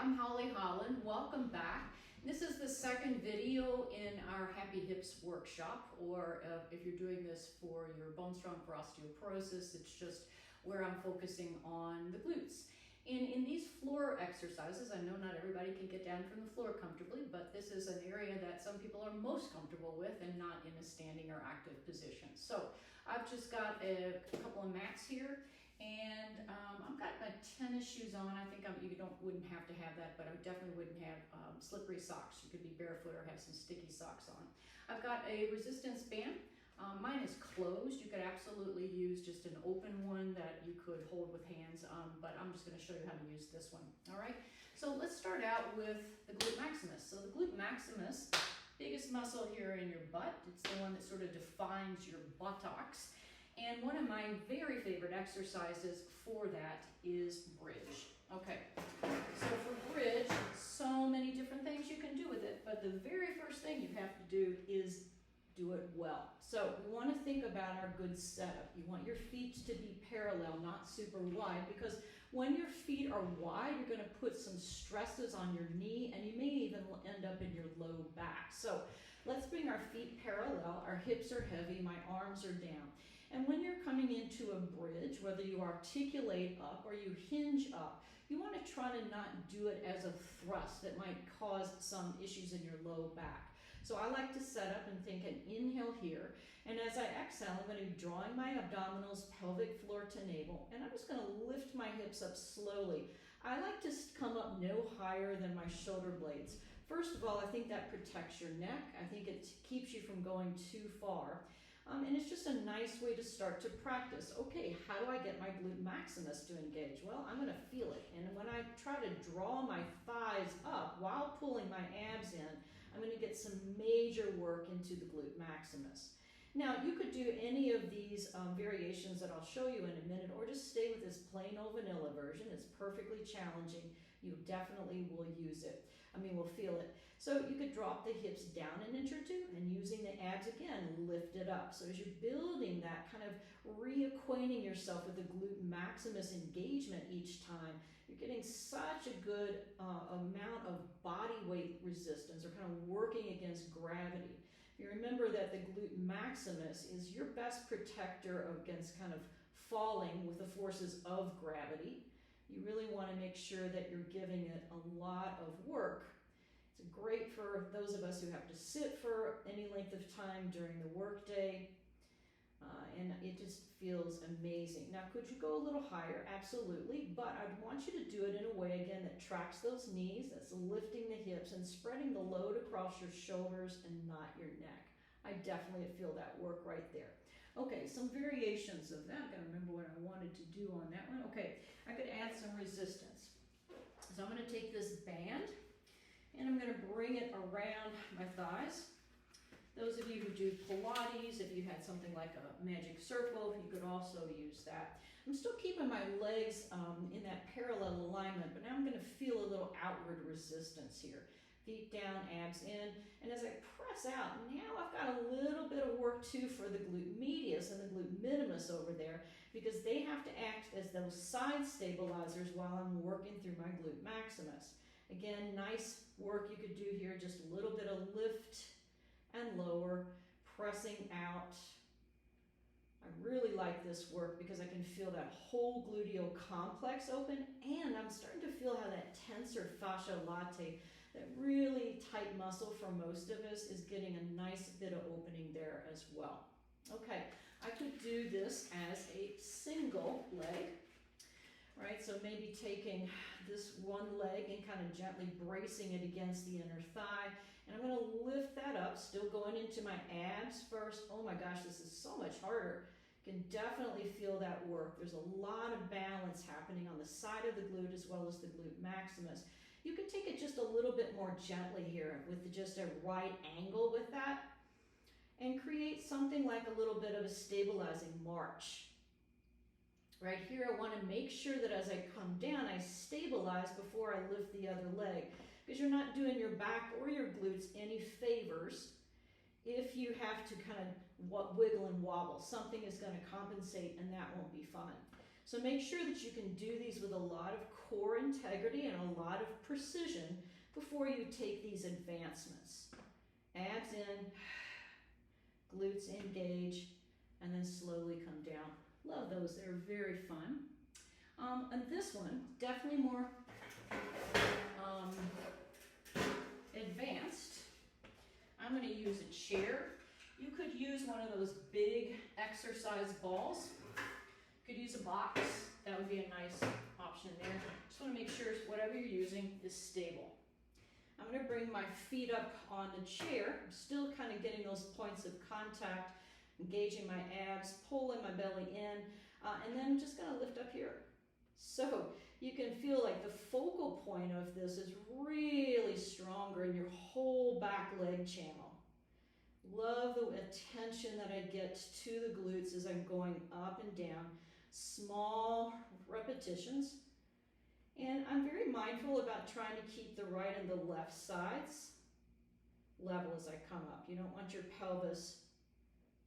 I'm Holly Holland. Welcome back. This is the second video in our Happy Hips workshop, or if you're doing this for your Bone Strong for Osteoporosis, it's just where I'm focusing on the glutes. In these floor exercises, I know not everybody can get down from the floor comfortably, but this is an area that some people are most comfortable with and not in a standing or active position. So I've just got a couple of mats here, and I've got my tennis shoes on. I think you wouldn't have to have that, but I definitely wouldn't have slippery socks. You could be barefoot or have some sticky socks on. I've got a resistance band. Mine is closed. You could absolutely use just an open one that you could hold with hands, but I'm just going to show you how to use this one. All right, so let's start out with the glute maximus. So the glute maximus, biggest muscle here in your butt. It's the one that sort of defines your buttocks. And one of my very favorite exercises for that is bridge. Okay, so for bridge, so many different things you can do with it, but the very first thing you have to do is do it well. So we want to think about our good setup. You want your feet to be parallel, not super wide, because when your feet are wide, you're going to put some stresses on your knee, and you may even end up in your low back. So let's bring our feet parallel. Our hips are heavy, my arms are down. And when you're coming into a bridge, whether you articulate up or you hinge up, you want to try to not do it as a thrust that might cause some issues in your low back. So I like to set up and think an inhale here, and as I exhale, I'm going to be drawing my abdominals, pelvic floor to navel, and I'm just going to lift my hips up slowly. I like to come up no higher than my shoulder blades. First of all, I think that protects your neck. I think it keeps you from going too far. And it's just a nice way to start to practice. Okay, how do I get my glute maximus to engage? Well, I'm going to feel it. And when I try to draw my thighs up while pulling my abs in, I'm going to get some major work into the glute maximus. Now, you could do any of these variations that I'll show you in a minute, or just stay with this plain old vanilla version. It's perfectly challenging. You definitely will use it. Will feel it. So you could drop the hips down an inch or two, and using the abs again, lift it up. So as you're building that, kind of reacquainting yourself with the glute maximus engagement each time, you're getting such a good amount of body weight resistance, or kind of working against gravity. You remember that the glute maximus is your best protector against kind of falling with the forces of gravity. You really want to make sure that you're giving it a lot of work. It's great for those of us who have to sit for any length of time during the workday, and it just feels amazing. Now, could you go a little higher? Absolutely, but I'd want you to do it in a way, again, that tracks those knees, that's lifting the hips and spreading the load across your shoulders and not your neck. I definitely feel that work right there. Okay, some variations of that. I'm going to remember what I wanted to do on that one. Okay, I could add some resistance. So I'm going to take this band, and I'm going to bring it around my thighs. Those of you who do Pilates, if you had something like a magic circle, you could also use that. I'm still keeping my legs in that parallel alignment, but now I'm going to feel a little outward resistance here. Feet down, abs in, and as I press out, now I've got a little bit of work too for the glute medius and the glute minimus over there, because they have to act as those side stabilizers while I'm working through my glute maximus. Again, nice work you could do here, just a little bit of lift and lower, pressing out. I really like this work because I can feel that whole gluteal complex open, and I'm starting to feel how that tensor fascia latae, that really tight muscle for most of us, is getting a nice bit of opening there as well. Okay, I could do this as a single leg, right? So maybe taking this one leg and kind of gently bracing it against the inner thigh, and I'm going to lift that up, still going into my abs first. Oh my gosh, this is so much harder. You can definitely feel that work. There's a lot of balance happening on the side of the glute as well as the glute maximus. You can take it just a little bit more gently here with just a right angle with that, and create something like a little bit of a stabilizing march. Right here, I want to make sure that as I come down, I stabilize before I lift the other leg, because you're not doing your back or your glutes any favors if you have to kind of wiggle and wobble. Something is going to compensate, and that won't be fun. So make sure that you can do these with a lot of core integrity and a lot of precision before you take these advancements. Abs in, glutes engage, and then slowly come down. Love those, they're very fun. And this one, definitely more advanced. I'm going to use a chair. You could use one of those big exercise balls. You could use a box. That would be a nice option there. Just want to make sure whatever you're using is stable. I'm going to bring my feet up on the chair. I'm still kind of getting those points of contact, engaging my abs, pulling my belly in, and then I'm just going to lift up here. So you can feel like the focal point of this is really stronger in your whole back leg channel. Love the attention that I get to the glutes as I'm going up and down. Small repetitions. And I'm very mindful about trying to keep the right and the left sides level as I come up. You don't want your pelvis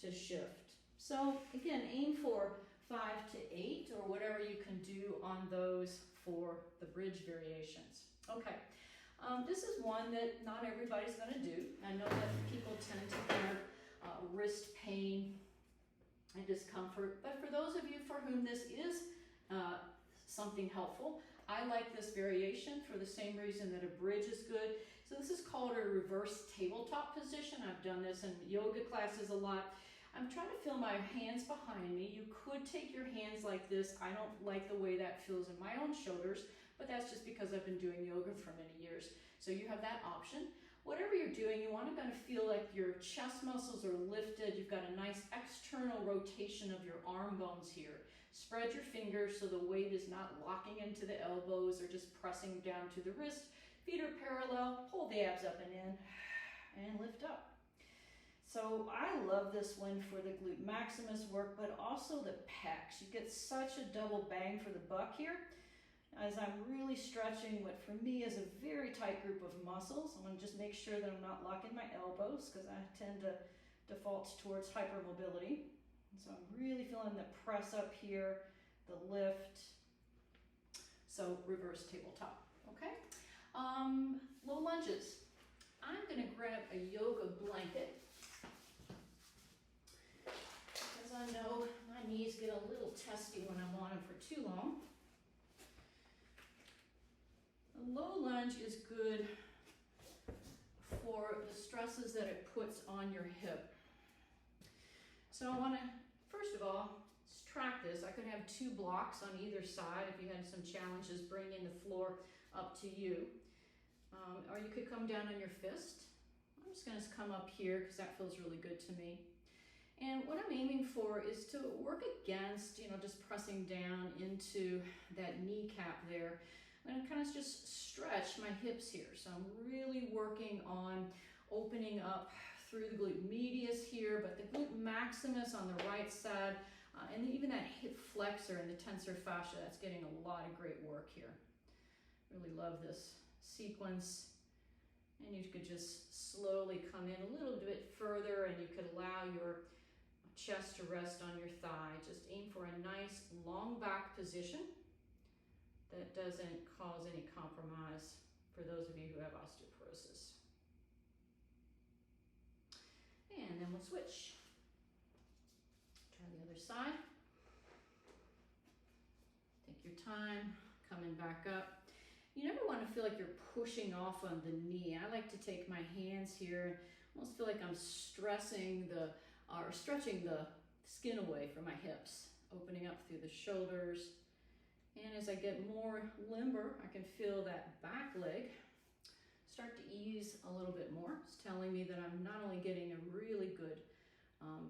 to shift. So again, aim for 5 to 8 or whatever you can do on those for the bridge variations. Okay, this is one that not everybody's going to do. I know that people tend to have wrist pain and discomfort, but for those of you for whom this is something helpful, I like this variation for the same reason that a bridge is good. So this is called a reverse tabletop position. I've done this in yoga classes a lot. I'm trying to feel my hands behind me. You could take your hands like this. I don't like the way that feels in my own shoulders, but that's just because I've been doing yoga for many years. So you have that option. Whatever you're doing, you want to kind of feel like your chest muscles are lifted. You've got a nice external rotation of your arm bones here. Spread your fingers so the weight is not locking into the elbows or just pressing down to the wrist. Feet are parallel. Pull the abs up and in and lift up. So I love this one for the glute maximus work, but also the pecs. You get such a double bang for the buck here as I'm really stretching what for me is a very tight group of muscles. I want to just make sure that I'm not locking my elbows because I tend to default towards hypermobility. So I'm really feeling the press up here, the lift. So reverse tabletop, okay? Low lunges. I'm gonna grab a yoga blanket because I know my knees get a little testy when I'm on them for too long. A low lunge is good for the stresses that it puts on your hip. So I want to, first of all, let's track this. I could have 2 blocks on either side. If you had some challenges bringing the floor up to you. Or you could come down on your fist. I'm just going to come up here because that feels really good to me. And what I'm aiming for is to work against, just pressing down into that kneecap there. I'm going to kind of just stretch my hips here. So I'm really working on opening up through the glute medius here, but the glute maximus on the right side, and even that hip flexor and the tensor fascia, that's getting a lot of great work here. Really love this sequence. And you could just slowly come in a little bit further, and you could allow your chest to rest on your thigh. Just aim for a nice long back position that doesn't cause any compromise for those of you who have osteoporosis. And then we'll switch. Try the other side. Take your time, coming back up. You never want to feel like you're pushing off on the knee. I like to take my hands here and almost feel like I'm stretching the skin away from my hips, opening up through the shoulders. And as I get more limber, I can feel that back leg start to ease a little bit more. It's telling me that I'm not only getting a really good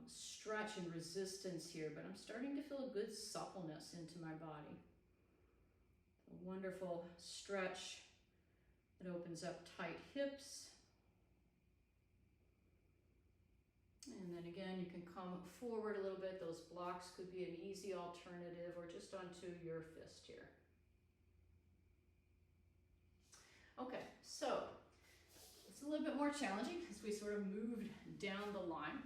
stretch and resistance here, but I'm starting to feel a good suppleness into my body. A wonderful stretch that opens up tight hips. And then again, you can come forward a little bit. Those blocks could be an easy alternative or just onto your fist here. Okay, so it's a little bit more challenging as we sort of moved down the line.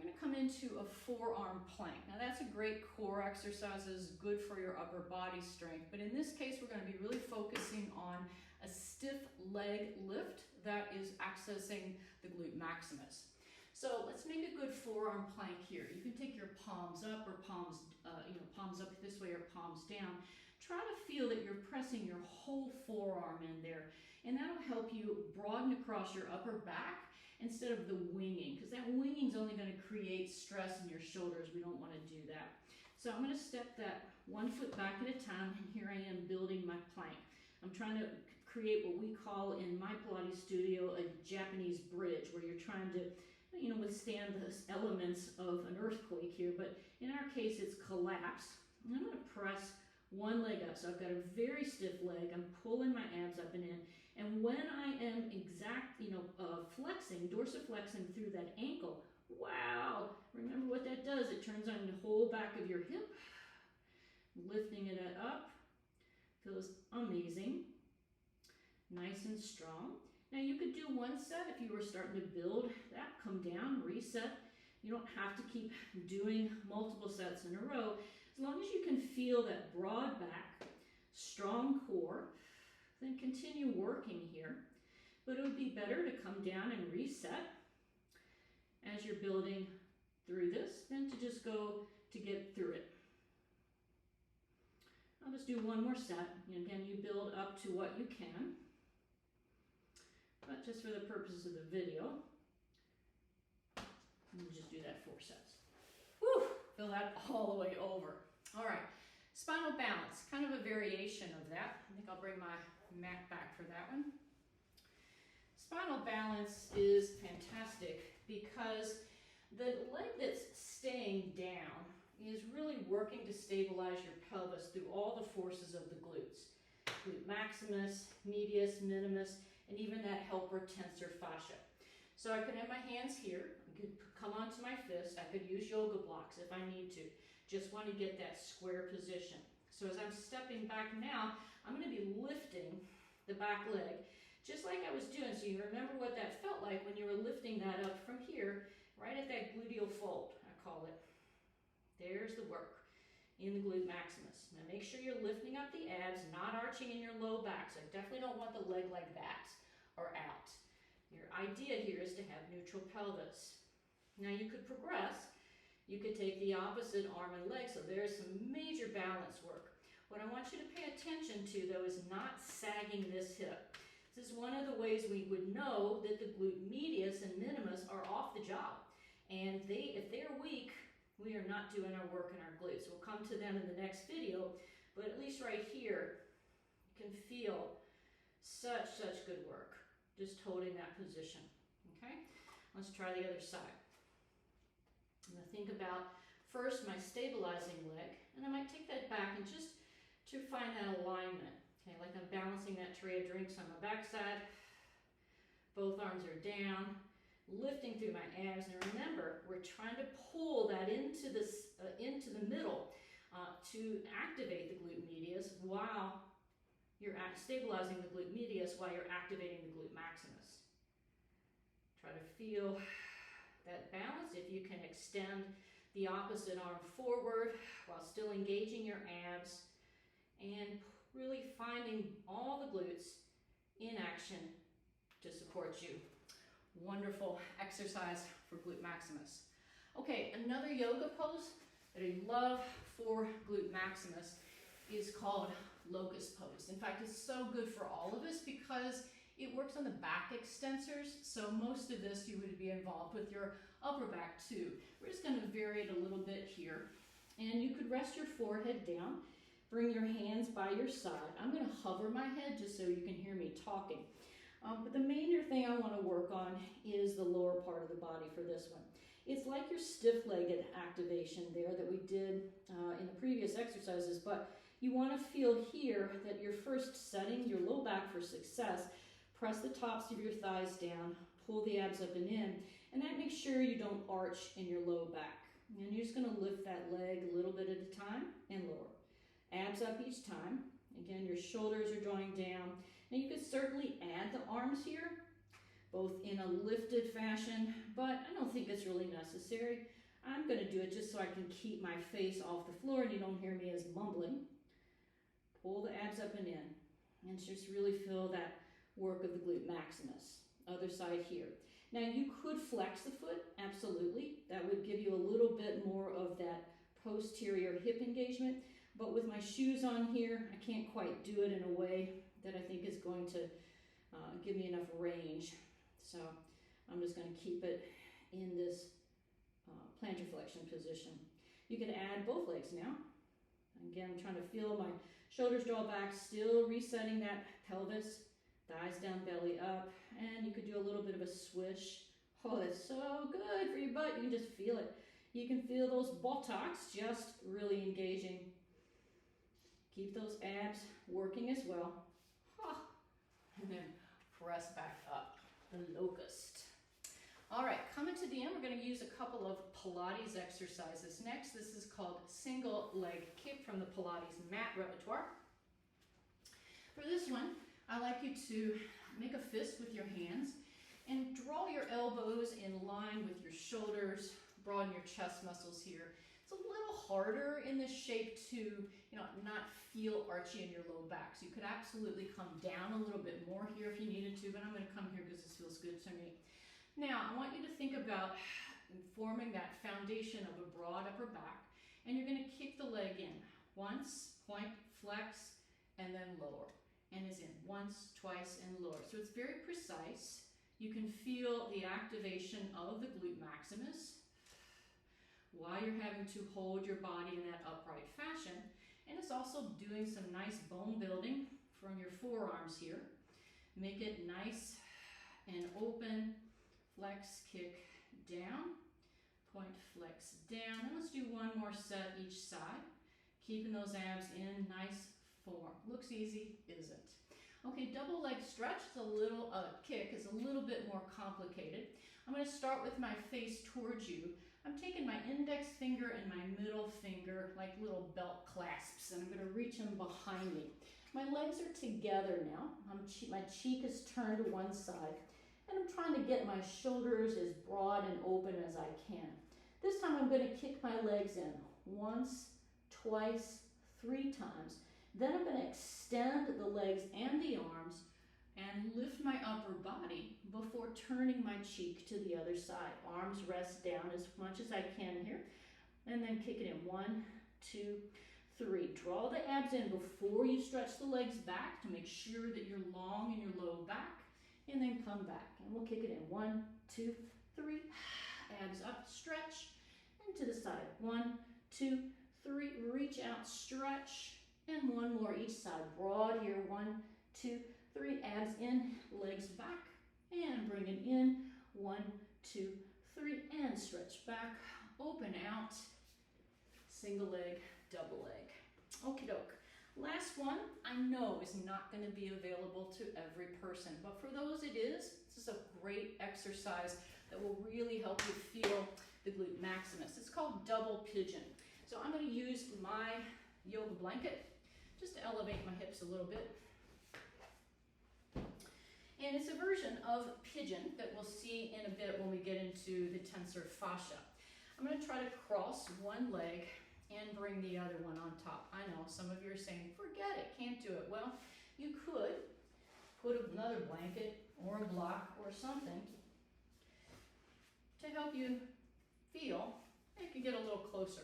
I'm we're gonna come into a forearm plank. Now that's a great core exercise, it's good for your upper body strength, but in this case, we're gonna be really focusing on a stiff leg lift that is accessing the glute maximus. So let's make a good forearm plank here. You can take your palms up or palms up this way or palms down. Try to feel that you're pressing your whole forearm in there, and that'll help you broaden across your upper back instead of the winging, because that winging is only going to create stress in your shoulders. We don't want to do that. So I'm going to step that 1 foot back at a time, and here I am building my plank. I'm trying to create what we call in my Pilates studio a Japanese bridge, where you're trying to withstand the elements of an earthquake here, but in our case it's collapse. And I'm going to press one leg up, so I've got a very stiff leg. I'm pulling my abs up and in, and when I am flexing, dorsiflexing through that ankle, wow, remember what that does. It turns on the whole back of your hip, lifting it up, feels amazing, nice and strong. Now you could do one set if you were starting to build that, come down, reset. You don't have to keep doing multiple sets in a row. As long as you can feel that broad back, strong core, then continue working here. But it would be better to come down and reset as you're building through this than to just go to get through it. I'll just do one more set. And again, you build up to what you can. But just for the purposes of the video, we'll just do that 4 sets. Whew, feel that all the way over. All right, spinal balance, kind of a variation of that. I think I'll bring my mat back for that one. Spinal balance is fantastic because the leg that's staying down is really working to stabilize your pelvis through all the forces of the glutes. Glute maximus, medius, minimus, and even that helper tensor fascia. So I could have my hands here, I could come onto my fist, I could use yoga blocks if I need to. Just want to get that square position. So as I'm stepping back now, I'm going to be lifting the back leg, just like I was doing. So you remember what that felt like when you were lifting that up from here, right at that gluteal fold, I call it. There's the work in the glute maximus. Now make sure you're lifting up the abs, not arching in your low back. So I definitely don't want the leg like that or out. Your idea here is to have neutral pelvis. Now you could progress. You could take the opposite arm and leg. So there's some major balance work. What I want you to pay attention to, though, is not sagging this hip. This is one of the ways we would know that the glute medius and minimus are off the job. And if they're weak, we are not doing our work in our glutes. We'll come to them in the next video, but at least right here, you can feel such good work, just holding that position, okay? Let's try the other side. I'm gonna think about first my stabilizing leg, and I might take that back and just to find that alignment, okay? Like I'm balancing that tray of drinks on my backside, both arms are down, lifting through my abs, and remember, we're trying to pull that into the middle to activate the glute medius while you're stabilizing the glute medius while you're activating the glute maximus. Try to feel that balance. If you can extend the opposite arm forward while still engaging your abs and really finding all the glutes in action to support you. Wonderful exercise for glute maximus. Okay, another yoga pose that I love for glute maximus is called Locus Pose. In fact, it's so good for all of us because it works on the back extensors. So most of this you would be involved with your upper back too. We're just going to vary it a little bit here. And you could rest your forehead down, bring your hands by your side. I'm going to hover my head just so you can hear me talking. But the major thing I want to work on is the lower part of the body for this one. It's like your stiff-legged activation there that we did in the previous exercises, but you want to feel here that you're first setting your low back for success. Press the tops of your thighs down, pull the abs up and in, and that makes sure you don't arch in your low back. And you're just going to lift that leg a little bit at a time and lower. Abs up each time. Again, your shoulders are drawing down. Now you could certainly add the arms here, both in a lifted fashion, but I don't think it's really necessary. I'm gonna do it just so I can keep my face off the floor and you don't hear me as mumbling. Pull the abs up and in, and just really feel that work of the glute maximus. Other side here. Now you could flex the foot, absolutely. That would give you a little bit more of that posterior hip engagement, but with my shoes on here, I can't quite do it in a way that I think is going to give me enough range. So I'm just going to keep it in this plantar flexion position. You can add both legs now. Again, I'm trying to feel my shoulders draw back, still resetting that pelvis, thighs down, belly up, and you could do a little bit of a swish. Oh, that's so good for your butt. You can just feel it. You can feel those buttocks just really engaging. Keep those abs working as well. And then press back up, the locust. All right, coming to the end, we're going to use a couple of Pilates exercises. Next, this is called single leg kick from the Pilates mat repertoire. For this one, I like you to make a fist with your hands and draw your elbows in line with your shoulders, broaden your chest muscles here. It's a little harder in this shape to, not feel archy in your low back. So you could absolutely come down a little bit more here if you needed to, but I'm going to come here because this feels good to me. Now, I want you to think about forming that foundation of a broad upper back, and you're going to kick the leg in. Once, point, flex, and then lower. And is in once, twice, and lower. So it's very precise. You can feel the activation of the glute maximus while you're having to hold your body in that upright fashion. And it's also doing some nice bone building from your forearms here. Make it nice and open. Flex, kick down. Point, flex down. And let's do one more set each side. Keeping those abs in nice form. Looks easy, isn't? Okay, double leg stretch is a little, kick is a little bit more complicated. I'm going to start with my face towards you. I'm taking my index finger and my middle finger like little belt clasps, and I'm going to reach them behind me. My legs are together now. My cheek is turned to one side, and I'm trying to get my shoulders as broad and open as I can. This time I'm going to kick my legs in once, twice, 3 times. Then I'm going to extend the legs and the arms and lift my upper body before turning my cheek to the other side. Arms rest down as much as I can here. And then kick it in 1, 2, 3. Draw the abs in before you stretch the legs back to make sure that you're long in your low back. And then come back. And we'll kick it in 1, 2, 3. Abs up, stretch. And to the side. 1, 2, 3. Reach out, stretch. And one more each side. Broad here. 1, 2, 3. Abs in, legs back, and bring it in. 1, 2, 3, and stretch back. Open out. Single leg, double leg. Okie doke. Last one, I know is not going to be available to every person, but for those it is, this is a great exercise that will really help you feel the glute maximus. It's called double pigeon. So I'm going to use my yoga blanket just to elevate my hips a little bit. And it's a version of pigeon that we'll see in a bit when we get into the tensor fascia. I'm going to try to cross one leg and bring the other one on top. I know some of you are saying, forget it, can't do it. Well, you could put another blanket or a block or something to help you feel. You can get a little closer.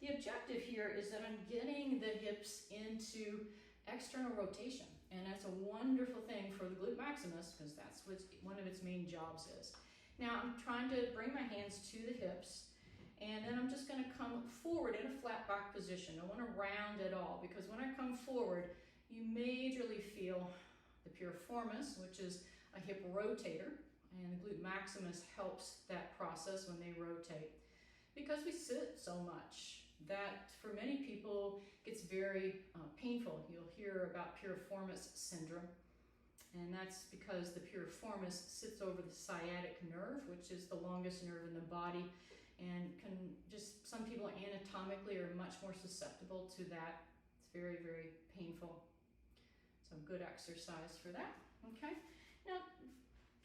The objective here is that I'm getting the hips into external rotation, and that's a wonderful thing for the glute maximus because that's what one of its main jobs is. Now I'm trying to bring my hands to the hips, and then I'm just going to come forward in a flat back position. I want to round at all because when I come forward, you majorly feel the piriformis, which is a hip rotator, and the glute maximus helps that process when they rotate. Because we sit so much, that for many people gets very painful. You'll hear about piriformis syndrome, and that's because the piriformis sits over the sciatic nerve, which is the longest nerve in the body, and can just, some people anatomically are much more susceptible to that. It's very, very painful. So good exercise for that, okay? Now,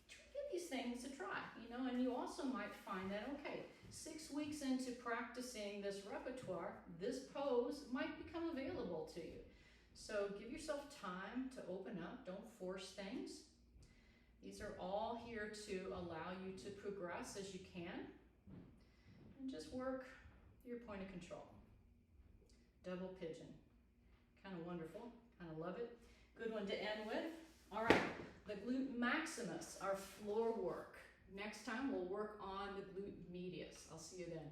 treat give these things a try, you know, and you also might find that, okay, 6 weeks into practicing this repertoire, this pose might become available to you. So give yourself time to open up, don't force things. These are all here to allow you to progress as you can and just work your point of control. Double pigeon, kind of wonderful, kind of love it. Good one to end with. All right, the glute maximus, our floor work. Next time we'll work on the glute medius. I'll see you then.